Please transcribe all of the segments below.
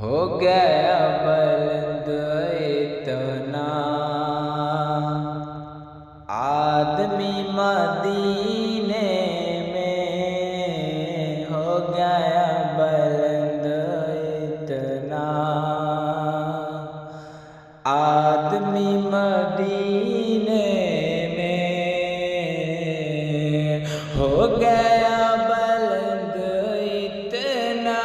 ہو گیا بلند اتنا آدمی مدینے میں، ہو گیا بلند اتنا آدمی مدینے میں، ہو گیا بلند اتنا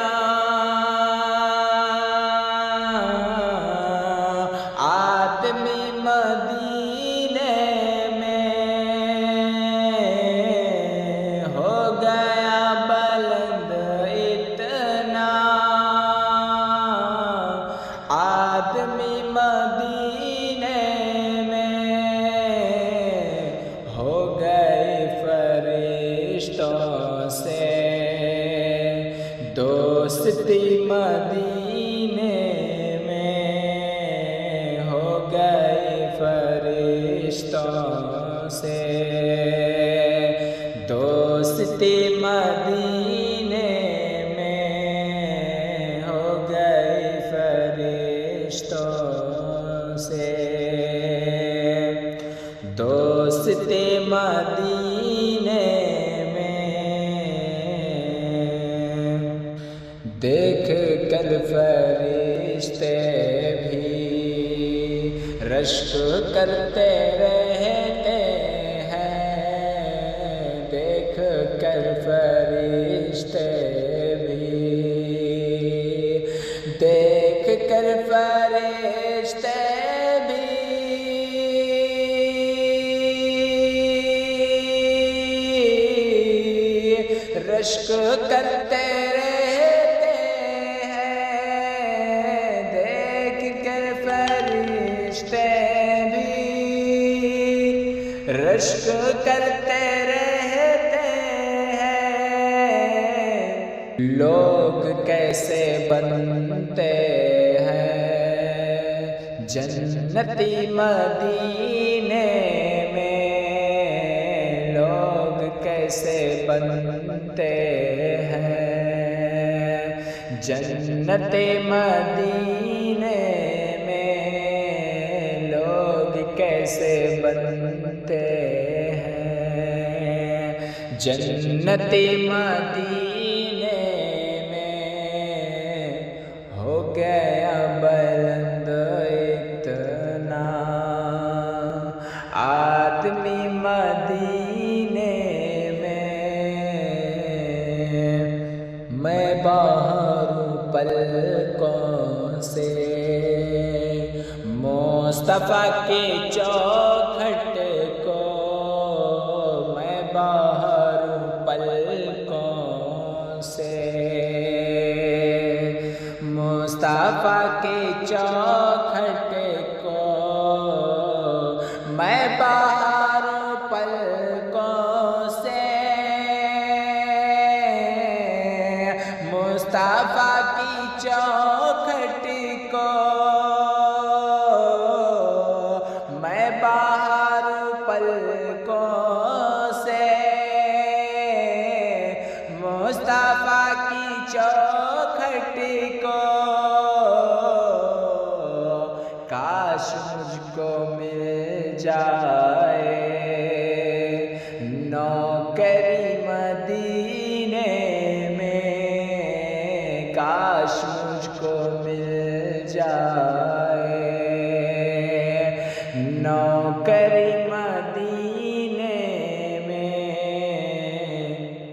آدمی مدینے میں، ہو گیا بلند اتنا آدمی مدینے میں، ہو گئے فرشتوں سے دوستی مدینے میں، ہو گئے فرشتوں سے دوستی مدینے میں، ہو گئے فرشتوں سے دوستی مدینے میں۔ دیکھ کر فرشتے بھی رشک کرتے رہتے ہیں، دیکھ کر فرشتے بھی، دیکھ کر فرشتے بھی رشک کرتے رہتے ہیں، دیکھ کر فرشتے بھی رشک کرتے رہتے ہیں۔ لوگ کیسے بنتے ہیں جنتی مدینے میں، لوگ کیسے بنتے ہیں جنت مدینے میں، لوگ کیسے بنتے ہیں جنت مدینے میں، ہو گیا بلند اتنا آدمی مدینے میں، میں باہر پلکوں سے مصطفیٰ کے چوکھٹ کو، میں باہر پلکوں سے مصطفیٰ کے چوکھٹ کو، میں باہر پلکوں سے مصطفیٰ کی چوکھٹ کو، میں باہر پلکوں سے مصطفیٰ کی چوکھٹ کو، کاش مجھ کو مل جائے نوکری مدینے میں، کاش مجھ کو مل جائے نوکری مدینے میں،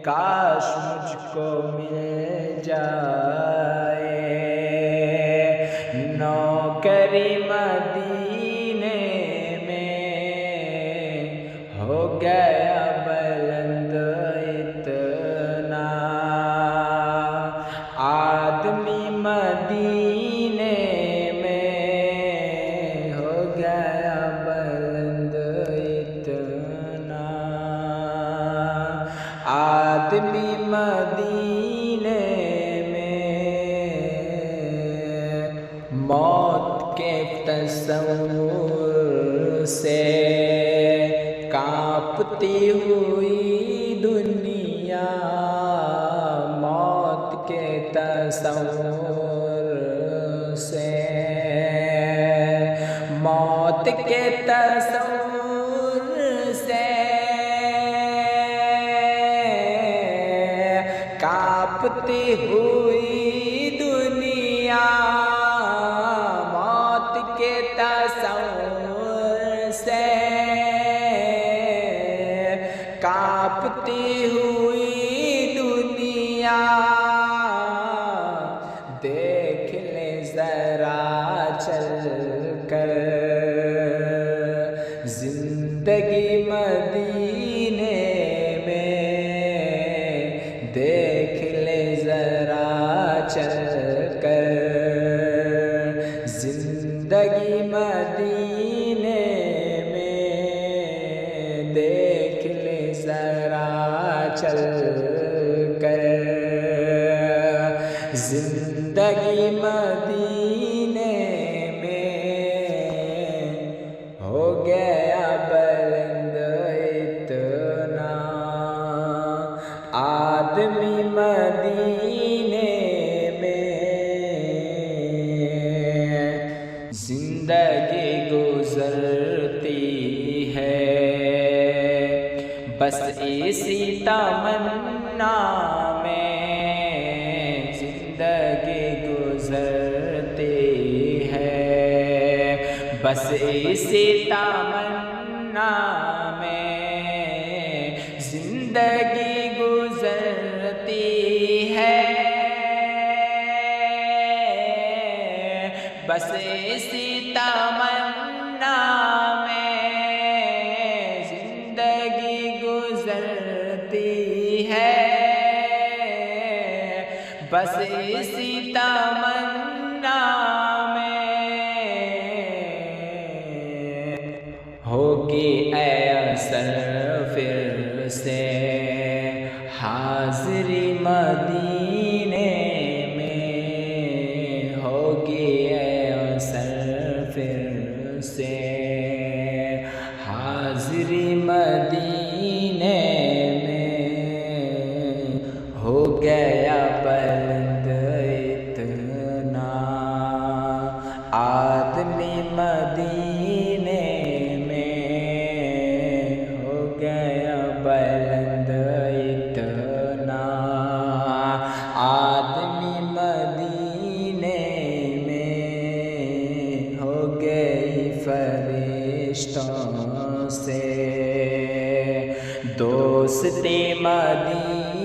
کاش مجھ کو مل جائے نوکری مدینے میں، ہو گیا بلند اتنا آدمی مدینے میں، ہو گیا بلند اتنا آدمی مدینے میں۔ موت کے تصور سے کانپتی ہوئی دنیا، موت کے تصور کے تصور سے کانپتی ہوئی دنیا، موت کے تصور سے کانپتی ہوئی دنیا، دیکھ لے ذرا چل کر زندگی مدینے میں، دیکھ لے ذرا چل کر زندگی مدینے میں، دیکھ لے ذرا چل کر زندگی مدینے میں، ہو گیا بلند اتنا آدمی مدینے میں، زندگی گزرتی ہے بس اسی تمنا میں، زندگی گزرتی ہے بس اسی تمنا میں، زندگی گزرتی ہے بس اسی تمنا میں، زندگی گزرتی ہے بس اسی تمنا میں، ہوگی اثر پھر سے حاضری مدینے میں، ہوگی اثر پھر سے حاضری مدینے میں، ہو گیا بلند اتنا آدمی مدینے میں، ہو گیا بلند اتنا آدمی مدینے میں، ہو گئی فرشتوں سے دوستی مدینے